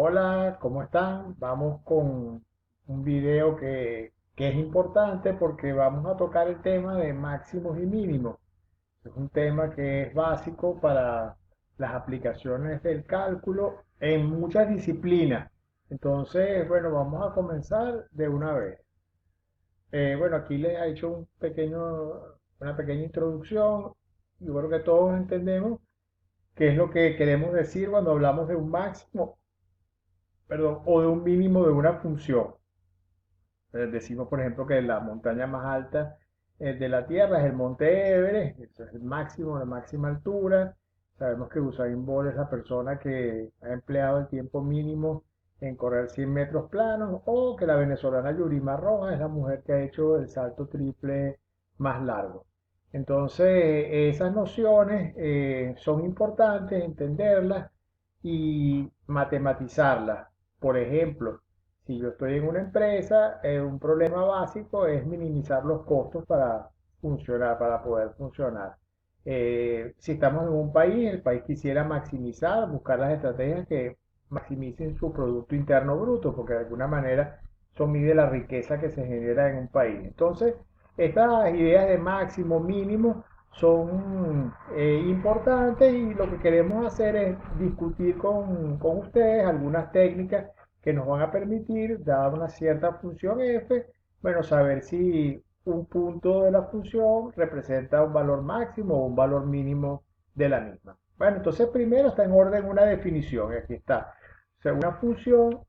Hola, ¿cómo están? Vamos con un video que es importante porque vamos a tocar el tema de máximos y mínimos. Es un tema que es básico para las aplicaciones del cálculo en muchas disciplinas. Entonces, bueno, vamos a comenzar de una vez. Bueno, aquí les he hecho una pequeña introducción. Yo creo que todos entendemos qué es lo que queremos decir cuando hablamos de un máximo, perdón, o de un mínimo de una función. Decimos, por ejemplo, que la montaña más alta de la Tierra es el Monte Everest, eso es el máximo, la máxima altura. Sabemos que Usain Bolt es la persona que ha empleado el tiempo mínimo en correr 100 metros planos, o que la venezolana Yurima Rojas es la mujer que ha hecho el salto triple más largo. Entonces, esas nociones son importantes entenderlas y matematizarlas. Por ejemplo, si yo estoy en una empresa, un problema básico es minimizar los costos para funcionar, para poder funcionar. Si estamos en un país, el país quisiera maximizar, buscar las estrategias que maximicen su Producto Interno Bruto, porque de alguna manera eso mide la riqueza que se genera en un país. Entonces, estas ideas de máximo, mínimo, son importantes, y lo que queremos hacer es discutir con ustedes algunas técnicas que nos van a permitir, dada una cierta función f, bueno, saber si un punto de la función representa un valor máximo o un valor mínimo de la misma. Bueno, entonces primero está en orden una definición, y aquí está. O sea, una función,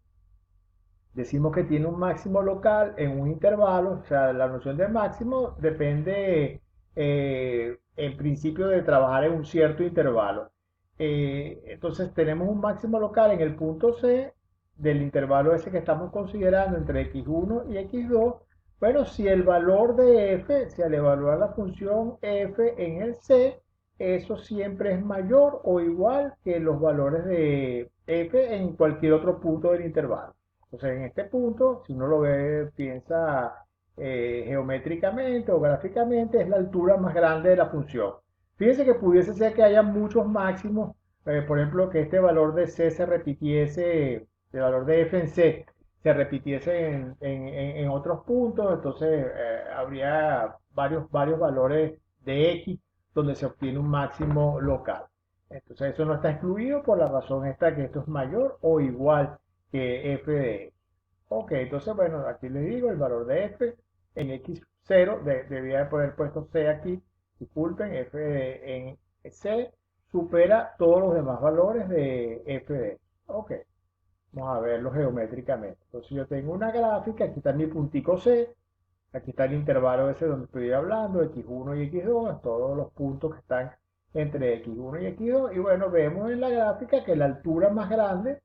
decimos que tiene un máximo local en un intervalo. O sea, la noción de máximo depende, en principio, de trabajar en un cierto intervalo. Entonces tenemos un máximo local en el punto C del intervalo ese que estamos considerando entre x1 y x2. Bueno, si el valor de f, si al evaluar la función f en el C, eso siempre es mayor o igual que los valores de f en cualquier otro punto del intervalo. Entonces, en este punto, si uno lo ve, piensa geométricamente o gráficamente, es la altura más grande de la función. Fíjense que pudiese ser que haya muchos máximos, por ejemplo, que este valor de C se repitiese, el valor de f en C se repitiese en otros puntos. Entonces habría varios valores de X donde se obtiene un máximo local. Entonces eso no está excluido por la razón esta, que esto es mayor o igual que f de x. Ok, entonces bueno, aquí les digo el valor de f en x0, debía de poner puesto c aquí, disculpen, en c supera todos los demás valores de f de x. Ok, vamos a verlo geométricamente. Entonces yo tengo una gráfica, aquí está mi puntico c, aquí está el intervalo ese donde estoy hablando, x1 y x2, todos los puntos que están entre x1 y x2. Y bueno, vemos en la gráfica que la altura más grande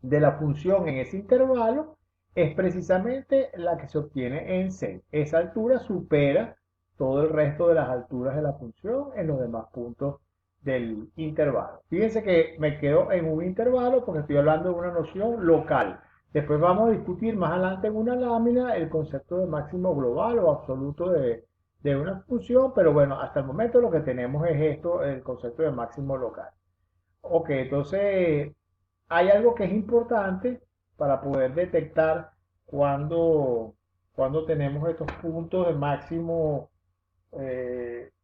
de la función en ese intervalo es precisamente la que se obtiene en C. Esa altura supera todo el resto de las alturas de la función en los demás puntos del intervalo. Fíjense que me quedo en un intervalo porque estoy hablando de una noción local. Después vamos a discutir más adelante en una lámina el concepto de máximo global o absoluto de una función, pero bueno, hasta el momento lo que tenemos es esto, el concepto de máximo local. Ok, entonces hay algo que es importante para poder detectar cuando, cuando tenemos estos puntos de máximo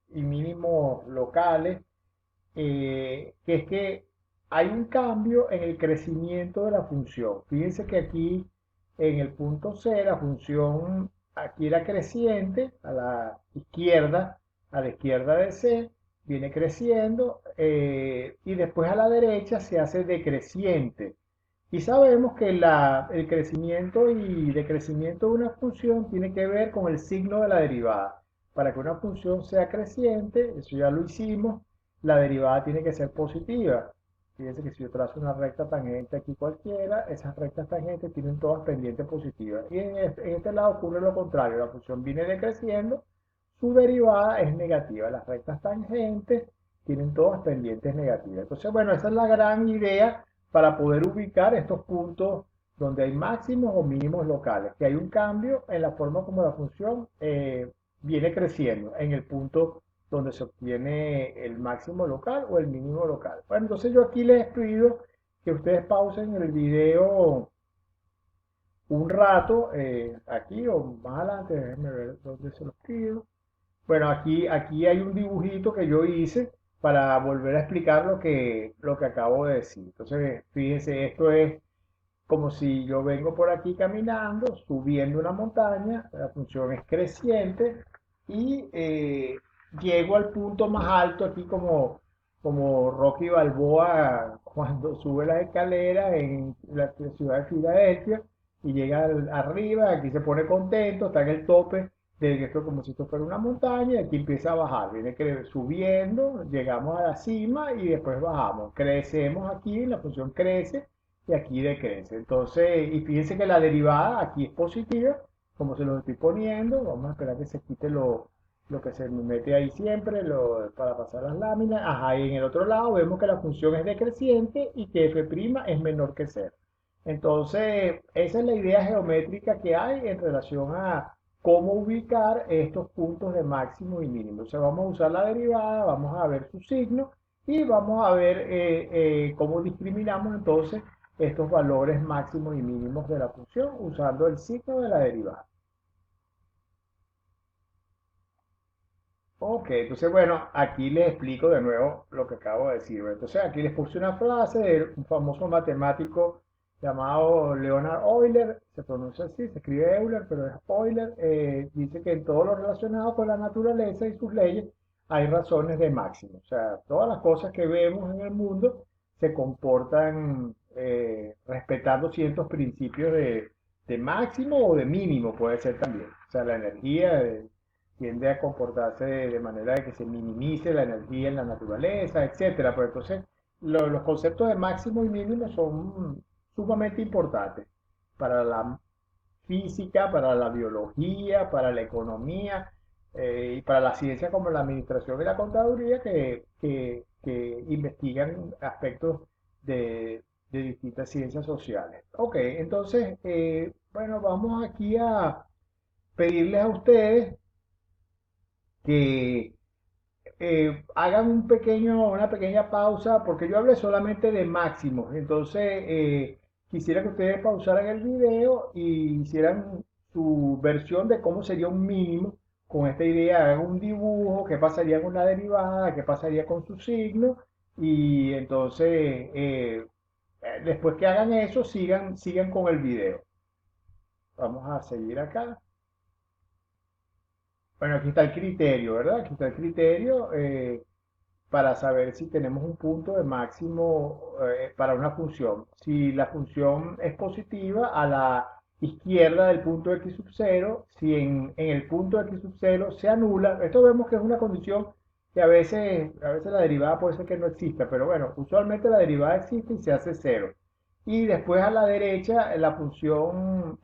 y mínimo locales, que es que hay un cambio en el crecimiento de la función. Fíjense que aquí en el punto C la función aquí era creciente a la izquierda de C, viene creciendo, y después a la derecha se hace decreciente. Y sabemos que el crecimiento y decrecimiento de una función tiene que ver con el signo de la derivada. Para que una función sea creciente, eso ya lo hicimos, la derivada tiene que ser positiva. Fíjense que si yo trazo una recta tangente aquí cualquiera, esas rectas tangentes tienen todas pendientes positivas. Y en este lado ocurre lo contrario, la función viene decreciendo, su derivada es negativa. Las rectas tangentes tienen todas pendientes negativas. Entonces, bueno, esa es la gran idea para poder ubicar estos puntos donde hay máximos o mínimos locales, que hay un cambio en la forma como la función viene creciendo en el punto donde se obtiene el máximo local o el mínimo local. Bueno, entonces yo aquí les escribo que ustedes pausen el video un rato, aquí o más adelante, déjenme ver dónde se los pido. Bueno, aquí hay un dibujito que yo hice para volver a explicar lo que acabo de decir. Entonces, fíjense, esto es como si yo vengo por aquí caminando, subiendo una montaña, la función es creciente y llego al punto más alto aquí como Rocky Balboa cuando sube las escaleras en la ciudad de Filadelfia y llega arriba, aquí se pone contento, está en el tope de esto como si esto fuera una montaña y aquí empieza a bajar, viene subiendo, llegamos a la cima y después bajamos, crecemos aquí, la función crece y aquí decrece. Entonces, y fíjense que la derivada aquí es positiva, como se lo estoy poniendo. Vamos a esperar que se quite lo que se me mete ahí siempre para pasar las láminas. Ajá, y en el otro lado vemos que la función es decreciente y que f' es menor que cero. Entonces, esa es la idea geométrica que hay en relación a cómo ubicar estos puntos de máximo y mínimo. O sea, vamos a usar la derivada, vamos a ver su signo y vamos a ver cómo discriminamos entonces estos valores máximos y mínimos de la función usando el signo de la derivada. Ok, entonces bueno, aquí les explico de nuevo lo que acabo de decir. Entonces aquí les puse una frase de un famoso matemático llamado Leonard Euler, se pronuncia así, se escribe Euler, pero es Euler, dice que en todo lo relacionado con la naturaleza y sus leyes hay razones de máximo. O sea, todas las cosas que vemos en el mundo se comportan respetando ciertos principios de máximo o de mínimo, puede ser también. O sea, la energía tiende a comportarse de manera de que se minimice la energía en la naturaleza, etcétera. Pero entonces los conceptos de máximo y mínimo son sumamente importantes para la física, para la biología, para la economía y para la ciencia como la administración y la contaduría que investigan aspectos de distintas ciencias sociales. Ok, entonces, bueno, vamos aquí a pedirles a ustedes que hagan una pequeña pausa, porque yo hablé solamente de máximos. Entonces, quisiera que ustedes pausaran el video y hicieran su versión de cómo sería un mínimo con esta idea. Hagan un dibujo, qué pasaría con la derivada, qué pasaría con su signo. Y entonces, después que hagan eso, sigan con el video. Vamos a seguir acá. Bueno, aquí está el criterio, ¿verdad? Aquí está el criterio para saber si tenemos un punto de máximo para una función. Si la función es positiva a la izquierda del punto x sub 0, si en el punto x sub 0 se anula, esto vemos que es una condición que a veces la derivada puede ser que no exista, pero bueno, usualmente la derivada existe y se hace cero. Y después a la derecha la función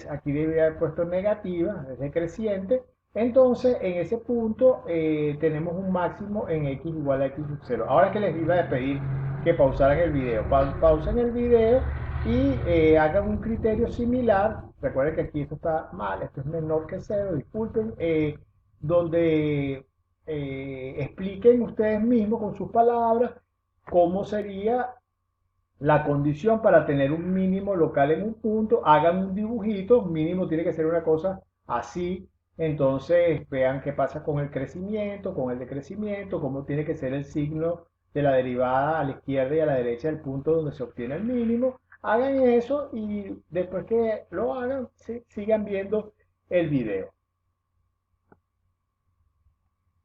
aquí debe haber puesto negativa, es decreciente. Entonces en ese punto tenemos un máximo en x igual a x sub 0. Ahora que les iba a pedir que pausaran el video, pausen el video y hagan un criterio similar. Recuerden que aquí esto está mal, esto es menor que cero, disculpen, donde expliquen ustedes mismos con sus palabras cómo sería la condición para tener un mínimo local en un punto, hagan un dibujito, mínimo tiene que ser una cosa así, entonces vean qué pasa con el crecimiento, con el decrecimiento, cómo tiene que ser el signo de la derivada a la izquierda y a la derecha del punto donde se obtiene el mínimo, hagan eso y después que lo hagan, sigan viendo el video.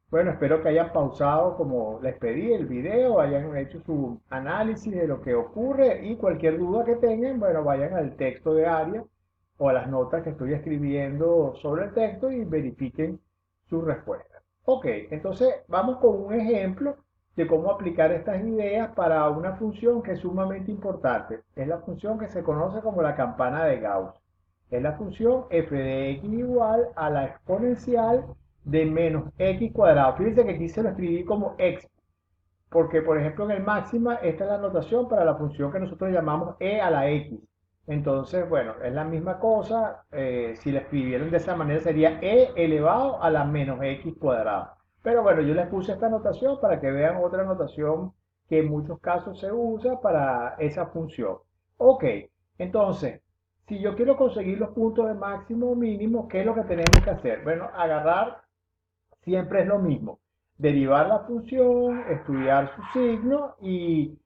Bueno, espero que hayan pausado como les pedí el video, hayan hecho su análisis de lo que ocurre y cualquier duda que tengan, bueno, vayan al texto de área o a las notas que estoy escribiendo sobre el texto y verifiquen su respuesta. Ok, entonces vamos con un ejemplo de cómo aplicar estas ideas para una función que es sumamente importante. Es la función que se conoce como la campana de Gauss. Es la función f de x igual a la exponencial de menos x cuadrado. Fíjense que aquí se lo escribí como x, porque por ejemplo en el máxima esta es la notación para la función que nosotros llamamos e a la x. Entonces, bueno, es la misma cosa, si la escribieran de esa manera sería e elevado a la menos x cuadrado. Pero bueno, yo les puse esta notación para que vean otra notación que en muchos casos se usa para esa función. Ok, entonces, si yo quiero conseguir los puntos de máximo o mínimo, ¿qué es lo que tenemos que hacer? Bueno, agarrar siempre es lo mismo. Derivar la función, estudiar su signo y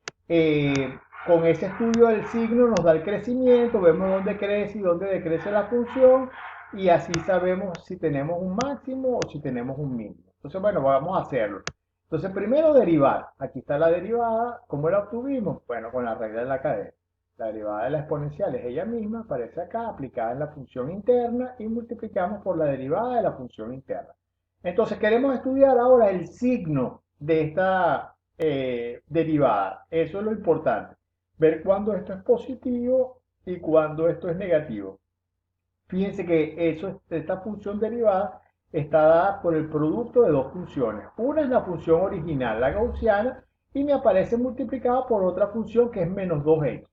con ese estudio del signo nos da el crecimiento, vemos dónde crece y dónde decrece la función y así sabemos si tenemos un máximo o si tenemos un mínimo. Entonces, bueno, vamos a hacerlo. Entonces, primero derivar. Aquí está la derivada. ¿Cómo la obtuvimos? Bueno, con la regla de la cadena. La derivada de la exponencial es ella misma, aparece acá, aplicada en la función interna y multiplicamos por la derivada de la función interna. Entonces queremos estudiar ahora el signo de esta derivada. Eso es lo importante. Ver cuándo esto es positivo y cuándo esto es negativo. Fíjense que esta función derivada está dada por el producto de dos funciones. Una es la función original, la gaussiana, y me aparece multiplicada por otra función que es menos 2x.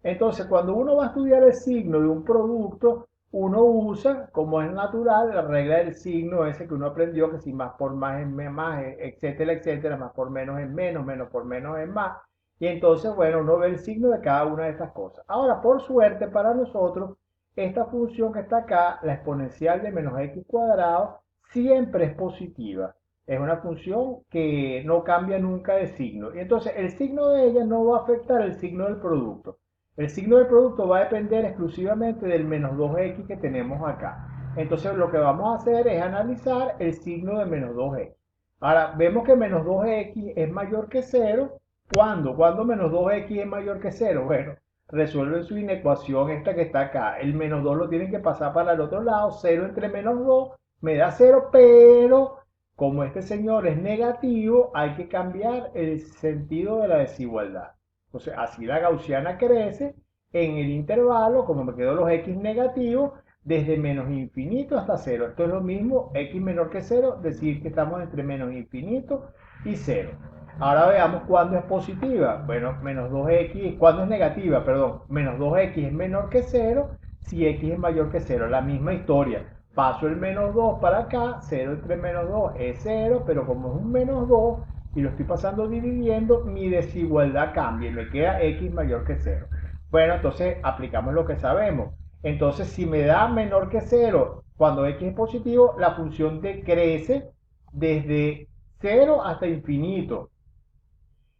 Entonces, cuando uno va a estudiar el signo de un producto, uno usa, como es natural, la regla del signo ese que uno aprendió, que si más por más es más, etcétera, etcétera, más por menos es menos, menos por menos es más. Y entonces, bueno, uno ve el signo de cada una de estas cosas. Ahora, por suerte para nosotros, esta función que está acá, la exponencial de menos x cuadrado, siempre es positiva. Es una función que no cambia nunca de signo. Y entonces el signo de ella no va a afectar el signo del producto. El signo del producto va a depender exclusivamente del menos 2x que tenemos acá. Entonces lo que vamos a hacer es analizar el signo de menos 2x. Ahora, vemos que menos 2x es mayor que 0. ¿Cuándo? ¿Cuándo menos 2x es mayor que 0? Bueno, resuelven su inecuación esta que está acá. El menos 2 lo tienen que pasar para el otro lado. 0 entre menos 2 me da 0, pero como este señor es negativo, hay que cambiar el sentido de la desigualdad. Entonces, así la gaussiana crece en el intervalo, como me quedo los x negativos, desde menos infinito hasta 0. Esto es lo mismo, x menor que 0, decir que estamos entre menos infinito y 0. Ahora veamos cuándo es positiva. Bueno, menos 2x, cuándo es negativa, perdón. Menos 2x es menor que 0 si x es mayor que 0. La misma historia. Paso el menos 2 para acá, 0 entre menos 2 es 0, pero como es un menos 2 y lo estoy pasando dividiendo, mi desigualdad cambia y me queda x mayor que 0. Bueno, entonces aplicamos lo que sabemos. Entonces, si me da menor que 0 cuando x es positivo, la función decrece desde 0 hasta infinito.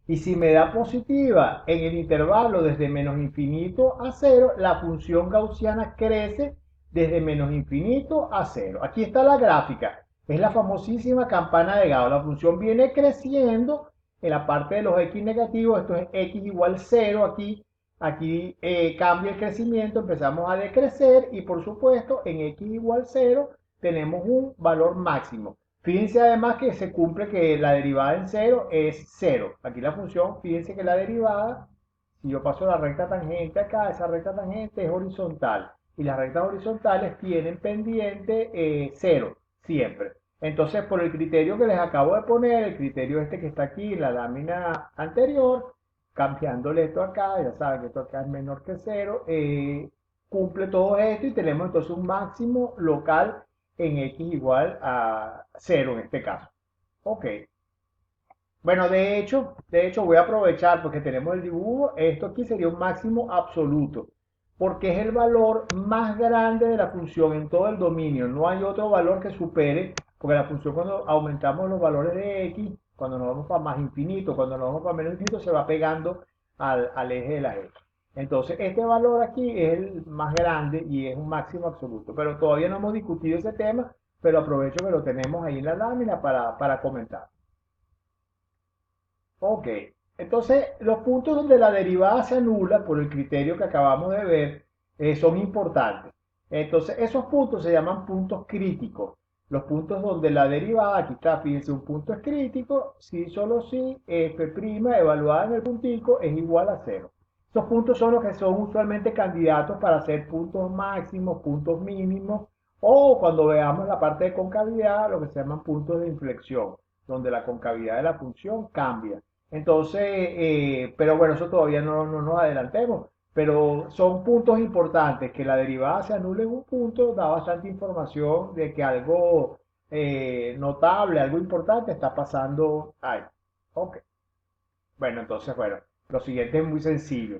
Y si me da positiva en el intervalo desde menos infinito a 0, la función gaussiana crece desde menos infinito a 0. Aquí está la gráfica. Es la famosísima campana de Gauss. La función viene creciendo en la parte de los x negativos. Esto es x igual 0 aquí. Aquí cambia el crecimiento, empezamos a decrecer y por supuesto en x igual 0 tenemos un valor máximo. Fíjense además que se cumple que la derivada en 0 es 0. Aquí la función, fíjense que la derivada, si yo paso la recta tangente acá, esa recta tangente es horizontal. Y las rectas horizontales tienen pendiente 0, siempre. Entonces, por el criterio que les acabo de poner, el criterio este que está aquí, la lámina anterior, cambiándole esto acá, ya saben que esto acá es menor que 0, cumple todo esto y tenemos entonces un máximo local en x igual a 0 en este caso. Ok. Bueno, de hecho voy a aprovechar porque tenemos el dibujo. Esto aquí sería un máximo absoluto, porque es el valor más grande de la función en todo el dominio. No hay otro valor que supere, porque la función cuando aumentamos los valores de x, cuando nos vamos para más infinito, cuando nos vamos para menos infinito, se va pegando al eje de la x. Entonces, este valor aquí es el más grande y es un máximo absoluto. Pero todavía no hemos discutido ese tema, pero aprovecho que lo tenemos ahí en la lámina para comentar. Ok, entonces los puntos donde la derivada se anula por el criterio que acabamos de ver son importantes. Entonces esos puntos se llaman puntos críticos. Los puntos donde la derivada, aquí está, fíjense, un punto es crítico, si solo si f' evaluada en el puntico es igual a 0. Estos puntos son los que son usualmente candidatos para ser puntos máximos, puntos mínimos, o cuando veamos la parte de concavidad, lo que se llaman puntos de inflexión, donde la concavidad de la función cambia. Entonces, pero bueno, eso todavía no nos adelantemos, pero son puntos importantes. Que la derivada se anule en un punto da bastante información de que algo notable, algo importante está pasando ahí. Ok. Bueno, entonces, bueno, lo siguiente es muy sencillo.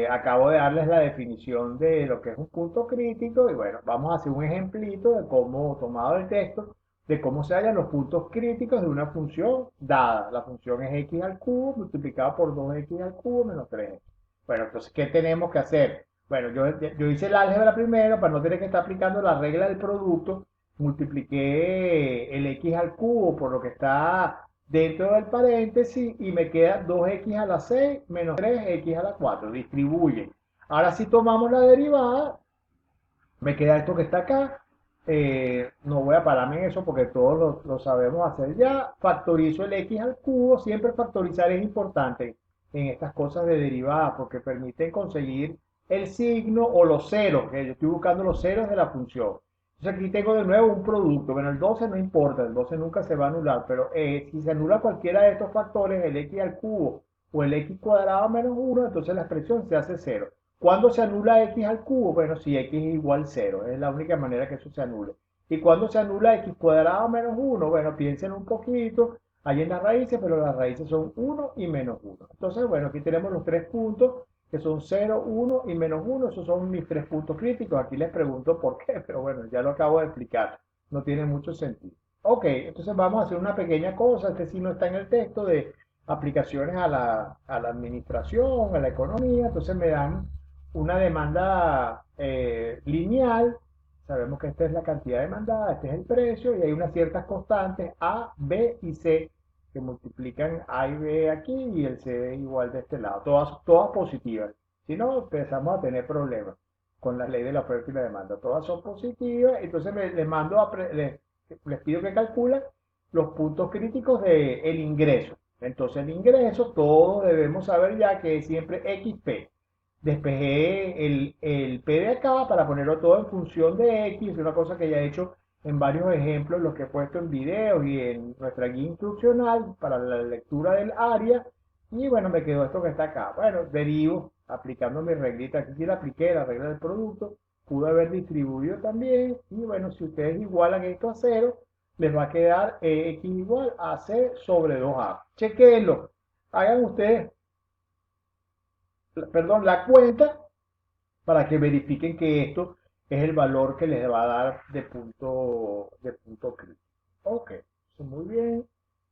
Acabo de darles la definición de lo que es un punto crítico y bueno, vamos a hacer un ejemplito de cómo, tomado el texto, de cómo se hallan los puntos críticos de una función dada. La función es x al cubo multiplicado por 2x al cubo menos 3x. Bueno, entonces, ¿qué tenemos que hacer? Bueno, yo hice el álgebra primero para no tener que estar aplicando la regla del producto. Multipliqué el x al cubo por lo que está dentro del paréntesis y me queda 2x a la 6 menos 3x a la 4. Distribuye. Ahora si tomamos la derivada, me queda esto que está acá. No voy a pararme en eso porque todos lo sabemos hacer ya. Factorizo el x al cubo. Siempre factorizar es importante en estas cosas de derivadas porque permite conseguir el signo o los ceros, que yo estoy buscando los ceros de la función. Entonces aquí tengo de nuevo un producto. Bueno, el 12 no importa, el 12 nunca se va a anular, pero si se anula cualquiera de estos factores, el x al cubo o el x cuadrado menos 1, entonces la expresión se hace cero. ¿Cuándo se anula x al cubo? Bueno, si x es igual a 0, es la única manera que eso se anule. ¿Y cuándo se anula x cuadrado menos 1? Bueno, piensen un poquito, hay en las raíces, pero las raíces son 1 y menos 1. Entonces, bueno, aquí tenemos los tres puntos que son 0, 1 y menos 1. Esos son mis tres puntos críticos. Aquí les pregunto por qué, pero bueno, ya lo acabo de explicar. No tiene mucho sentido. Ok, entonces vamos a hacer una pequeña cosa. Este sí no está en el texto de aplicaciones a la administración, a la economía. Entonces me dan una demanda lineal. Sabemos que esta es la cantidad demandada, este es el precio y hay unas ciertas constantes A, B y C que multiplican A y B aquí y el C igual de este lado. Todas positivas. Si no, empezamos a tener problemas con la ley de la oferta y la demanda. Todas son positivas. Entonces les pido que calculen los puntos críticos del ingreso. Entonces el ingreso, todos debemos saber ya que es siempre XP. Despejé el P de acá para ponerlo todo en función de X, es una cosa que ya he hecho en varios ejemplos, los que he puesto en videos y en nuestra guía instruccional para la lectura del área. Y bueno, me quedó esto que está acá. Bueno, derivo aplicando mi reglita. Aquí sí la apliqué, la regla del producto. Pude haber distribuido también. Y bueno, si ustedes igualan esto a cero, les va a quedar X igual a C sobre 2A. Chequenlo. Hagan ustedes, perdón, la cuenta para que verifiquen que esto es el valor que les va a dar de punto crítico. Ok, eso muy bien.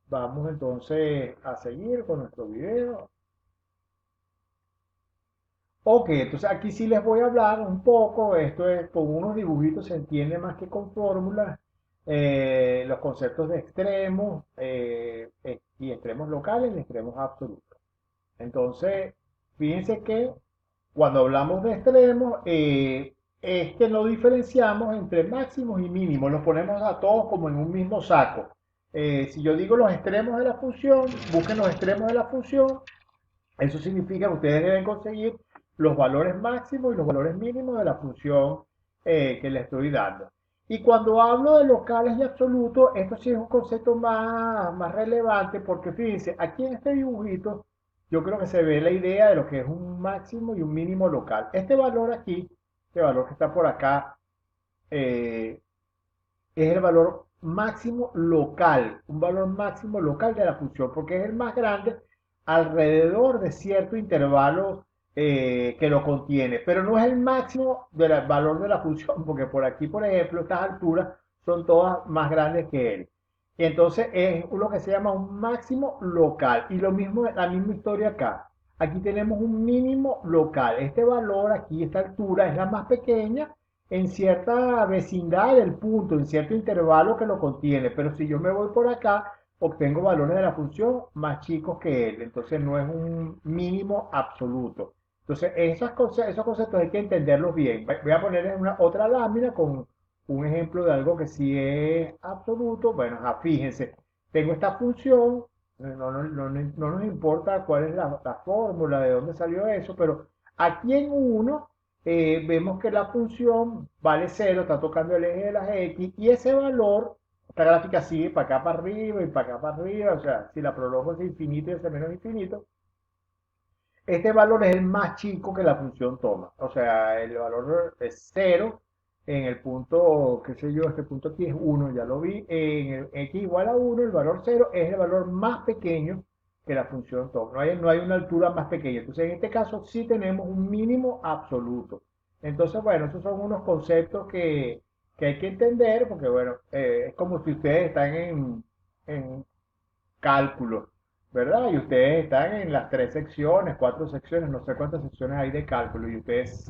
Vamos entonces a seguir con nuestro video. Ok, entonces aquí sí les voy a hablar un poco, esto es con unos dibujitos se entiende más que con fórmulas, los conceptos de extremos y extremos locales y extremos absolutos. Entonces, fíjense que cuando hablamos de extremos, es que no diferenciamos entre máximos y mínimos, los ponemos a todos como en un mismo saco. Si yo digo los extremos de la función, busquen los extremos de la función, eso significa que ustedes deben conseguir los valores máximos y los valores mínimos de la función que les estoy dando. Y cuando hablo de locales y absolutos, esto sí es un concepto más relevante porque fíjense, aquí en este dibujito yo creo que se ve la idea de lo que es un máximo y un mínimo local. Este valor aquí, este valor que está por acá, eh, es el valor máximo local, un valor máximo local de la función, porque es el más grande alrededor de cierto intervalo que lo contiene, pero no es el máximo del valor de la función, porque por aquí, por ejemplo, estas alturas son todas más grandes que él. Y entonces es lo que se llama un máximo local. Y lo mismo, la misma historia acá. Aquí tenemos un mínimo local. Este valor aquí, esta altura, es la más pequeña en cierta vecindad del punto, en cierto intervalo que lo contiene, pero si yo me voy por acá, obtengo valores de la función más chicos que él, entonces no es un mínimo absoluto. Entonces, esos conceptos hay que entenderlos bien. Voy a poner en una otra lámina con un ejemplo de algo que sí es absoluto. Bueno, fíjense, tengo esta función, no nos importa cuál es la fórmula, de dónde salió eso, pero aquí en uno vemos que la función vale cero, está tocando el eje de las X, y ese valor, esta gráfica sigue para acá para arriba y para acá para arriba, o sea, si la prolongo es infinito y es menos infinito, este valor es el más chico que la función toma. O sea, el valor es cero en el punto, qué sé yo, este punto aquí es uno, ya lo vi. En el x igual a uno, el valor cero es el valor más pequeño que la función top. No hay una altura más pequeña. Entonces, en este caso sí tenemos un mínimo absoluto. Entonces, bueno, esos son unos conceptos que hay que entender, porque bueno, es como si ustedes están en cálculo, ¿verdad? Y ustedes están en las tres secciones, cuatro secciones, no sé cuántas secciones hay de cálculo, y ustedes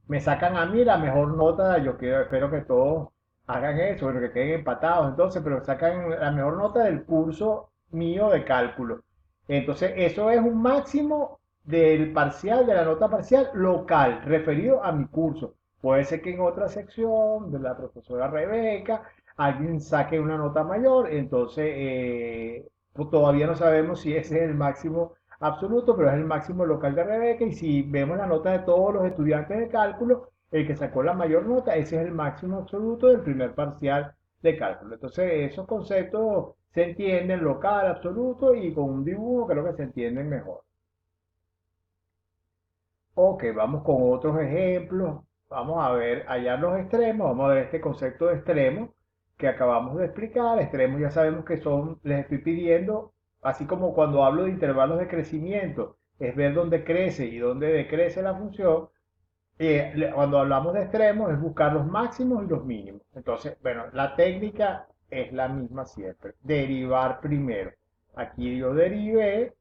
me sacan a mí la mejor nota, espero que todos hagan eso, pero que queden empatados, entonces, pero sacan la mejor nota del curso mío de cálculo. Entonces, eso es un máximo del parcial, de la nota parcial local, referido a mi curso. Puede ser que en otra sección de la profesora Rebeca alguien saque una nota mayor, entonces pues todavía no sabemos si ese es el máximo absoluto, pero es el máximo local de Rebeca, y si vemos la nota de todos los estudiantes de cálculo, el que sacó la mayor nota, ese es el máximo absoluto del primer parcial de cálculo. Entonces esos conceptos se entienden local, absoluto, y con un dibujo creo que se entienden mejor. Ok, vamos con otros ejemplos. Vamos a ver allá los extremos. Vamos a ver este concepto de extremo que acabamos de explicar. Extremos ya sabemos que son, les estoy pidiendo, así como cuando hablo de intervalos de crecimiento, es ver dónde crece y dónde decrece la función. Cuando hablamos de extremos es buscar los máximos y los mínimos. Entonces, bueno, la técnica es la misma siempre. Derivar primero. Aquí yo derivé,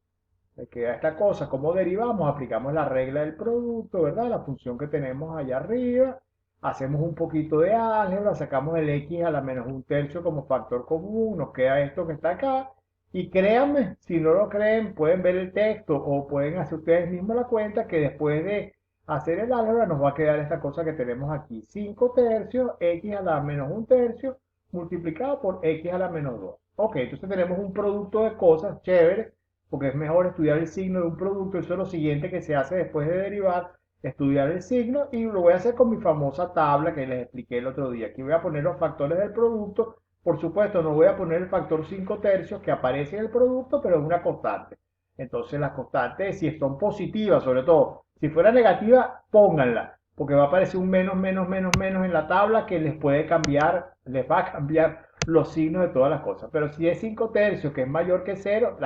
me queda esta cosa. ¿Cómo derivamos? Aplicamos la regla del producto, ¿verdad? La función que tenemos allá arriba. Hacemos un poquito de álgebra, sacamos el x a la menos un tercio como factor común, nos queda esto que está acá. Y créanme, si no lo creen, pueden ver el texto o pueden hacer ustedes mismos la cuenta que después de hacer el álgebra nos va a quedar esta cosa que tenemos aquí. 5 tercios, x a la menos un tercio, multiplicado por x a la menos 2. Ok, entonces tenemos un producto de cosas chévere, porque es mejor estudiar el signo de un producto. Eso es lo siguiente que se hace después de derivar, estudiar el signo, y lo voy a hacer con mi famosa tabla que les expliqué el otro día. Aquí voy a poner los factores del producto. Por supuesto, no voy a poner el factor 5 tercios que aparece en el producto, pero es una constante. Entonces las constantes, si son positivas, sobre todo, si fuera negativa, pónganla, porque va a aparecer un menos, menos, menos, menos en la tabla que les puede cambiar, les va a cambiar los signos de todas las cosas. Pero si es 5 tercios, que es mayor que cero,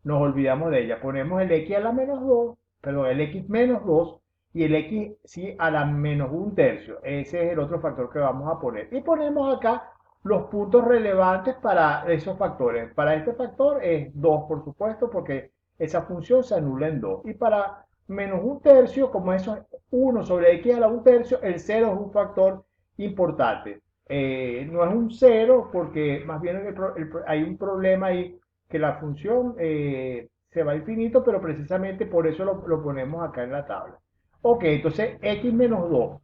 nos olvidamos de ella. Ponemos el x a la menos 2, perdón, el x menos 2 y el x sí a la menos un tercio. Ese es el otro factor que vamos a poner. Y ponemos acá los puntos relevantes para esos factores. Para este factor es 2, por supuesto, porque esa función se anula en 2. Y para menos un tercio, como eso es 1 sobre x a la un tercio, el 0 es un factor importante. No es un 0 porque más bien hay un problema ahí, que la función se va a infinito, pero precisamente por eso lo ponemos acá en la tabla. Ok, entonces x menos 2.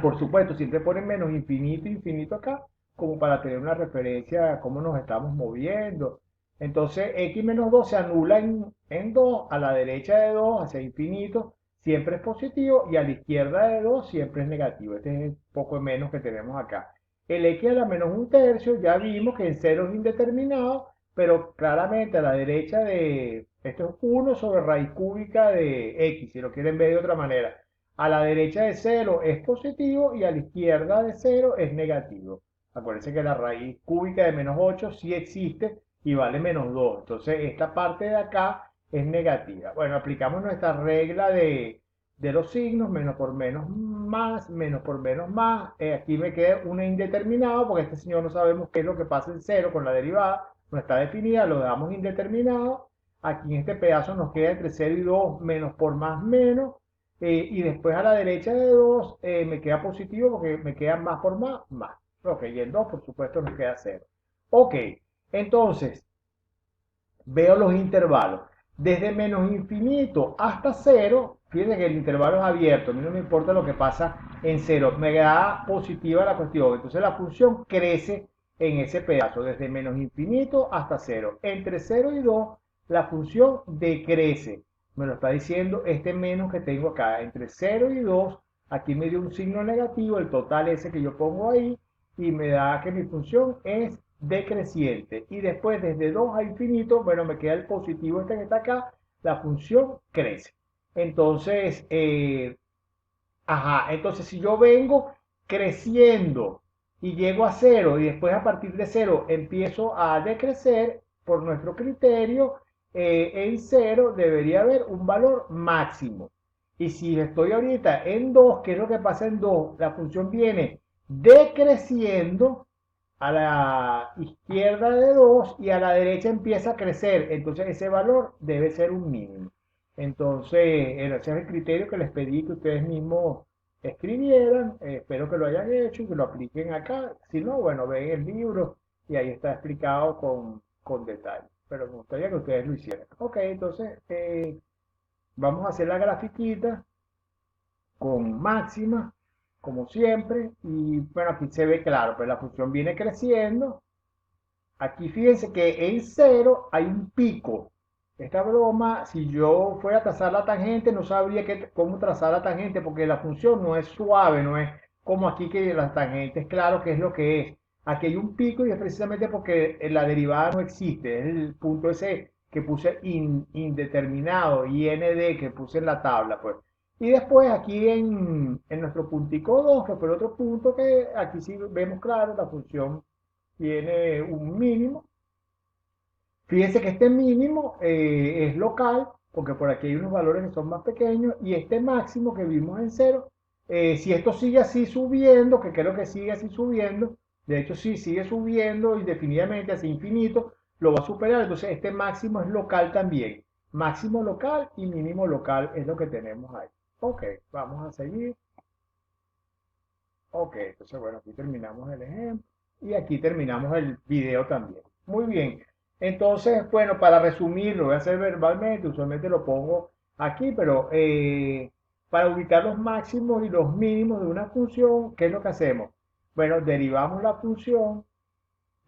Por supuesto, siempre ponen menos infinito, infinito acá, como para tener una referencia a cómo nos estamos moviendo. Entonces, x menos 2 se anula en 2, a la derecha de 2, hacia infinito, siempre es positivo, y a la izquierda de 2 siempre es negativo. Este es el poco menos que tenemos acá. El x a la menos un tercio, ya vimos que en cero es indeterminado, pero claramente a la derecha de, esto es 1 sobre raíz cúbica de x, si lo quieren ver de otra manera. A la derecha de cero es positivo y a la izquierda de cero es negativo. Acuérdense que la raíz cúbica de menos 8 sí existe y vale menos 2. Entonces esta parte de acá es negativa. Bueno, aplicamos nuestra regla de los signos, menos por menos por menos más. Aquí me queda una indeterminado porque este señor no sabemos qué es lo que pasa en cero con la derivada. No está definida, lo damos indeterminado. Aquí en este pedazo nos queda entre cero y 2 menos por más menos. Y después a la derecha de 2 me queda positivo porque me queda más por más, más. Ok, y el 2 por supuesto nos queda cero. Ok, entonces veo los intervalos. Desde menos infinito hasta cero, fíjense que el intervalo es abierto, a mí no me importa lo que pasa en cero, me da positiva la cuestión. Entonces la función crece en ese pedazo, desde menos infinito hasta cero. Entre cero y 2 la función decrece. Me lo está diciendo este menos que tengo acá. Entre cero y 2 aquí me dio un signo negativo, el total ese que yo pongo ahí, y me da que mi función es decreciente. Y después desde 2 a infinito, bueno, me queda el positivo este que está acá, la función crece. Entonces, entonces si yo vengo creciendo y llego a cero y después a partir de cero empiezo a decrecer por nuestro criterio, en cero debería haber un valor máximo. Y si estoy ahorita en 2, ¿qué es lo que pasa en 2? La función viene decreciendo a la izquierda de 2 y a la derecha empieza a crecer. Entonces ese valor debe ser un mínimo. Entonces, ese es el criterio que les pedí que ustedes mismos escribieran. Espero que lo hayan hecho y que lo apliquen acá. Si no, bueno, ven el libro y ahí está explicado con detalle. Pero me gustaría que ustedes lo hicieran. Ok, entonces vamos a hacer la grafiquita con máxima, como siempre. Y bueno, aquí se ve claro, pues la función viene creciendo. Aquí fíjense que en cero hay un pico. Esta broma, si yo fuera a trazar la tangente, no sabría cómo trazar la tangente, porque la función no es suave, no es como aquí que la tangente es claro que es lo que es. Aquí hay un pico y es precisamente porque la derivada no existe, es el punto ese que puse indeterminado, IND, que puse en la tabla, pues. Y después aquí en nuestro puntico 2 que fue el otro punto que aquí sí vemos claro, la función tiene un mínimo. Fíjense que este mínimo es local, porque por aquí hay unos valores que son más pequeños, y este máximo que vimos en cero, si esto sigue así subiendo, que creo que sigue así subiendo, de hecho sí sigue subiendo indefinidamente hacia infinito, lo va a superar, entonces este máximo es local también. Máximo local y mínimo local es lo que tenemos ahí. Ok, vamos a seguir. Ok, entonces bueno, aquí terminamos el ejemplo y aquí terminamos el video también. Muy bien. Entonces, bueno, para resumir, lo voy a hacer verbalmente, usualmente lo pongo aquí, pero para ubicar los máximos y los mínimos de una función, ¿qué es lo que hacemos? Bueno, derivamos la función,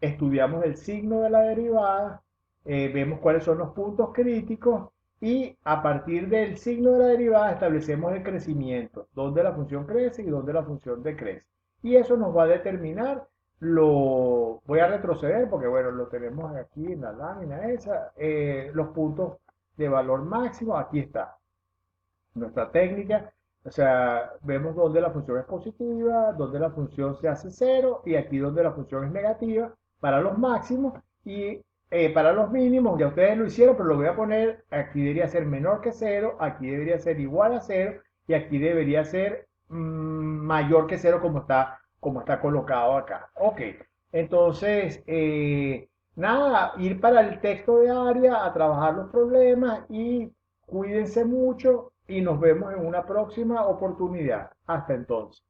estudiamos el signo de la derivada, vemos cuáles son los puntos críticos y a partir del signo de la derivada establecemos el crecimiento, dónde la función crece y dónde la función decrece. Y eso nos va a determinar voy a retroceder porque bueno, lo tenemos aquí en la lámina esa, los puntos de valor máximo, aquí está nuestra técnica. O sea, vemos dónde la función es positiva, dónde la función se hace cero y aquí donde la función es negativa para los máximos y para los mínimos, ya ustedes lo hicieron, pero lo voy a poner, aquí debería ser menor que cero, aquí debería ser igual a cero y aquí debería ser mayor que cero como está colocado acá. Ok, entonces, nada, ir para el texto de área a trabajar los problemas y cuídense mucho y nos vemos en una próxima oportunidad. Hasta entonces.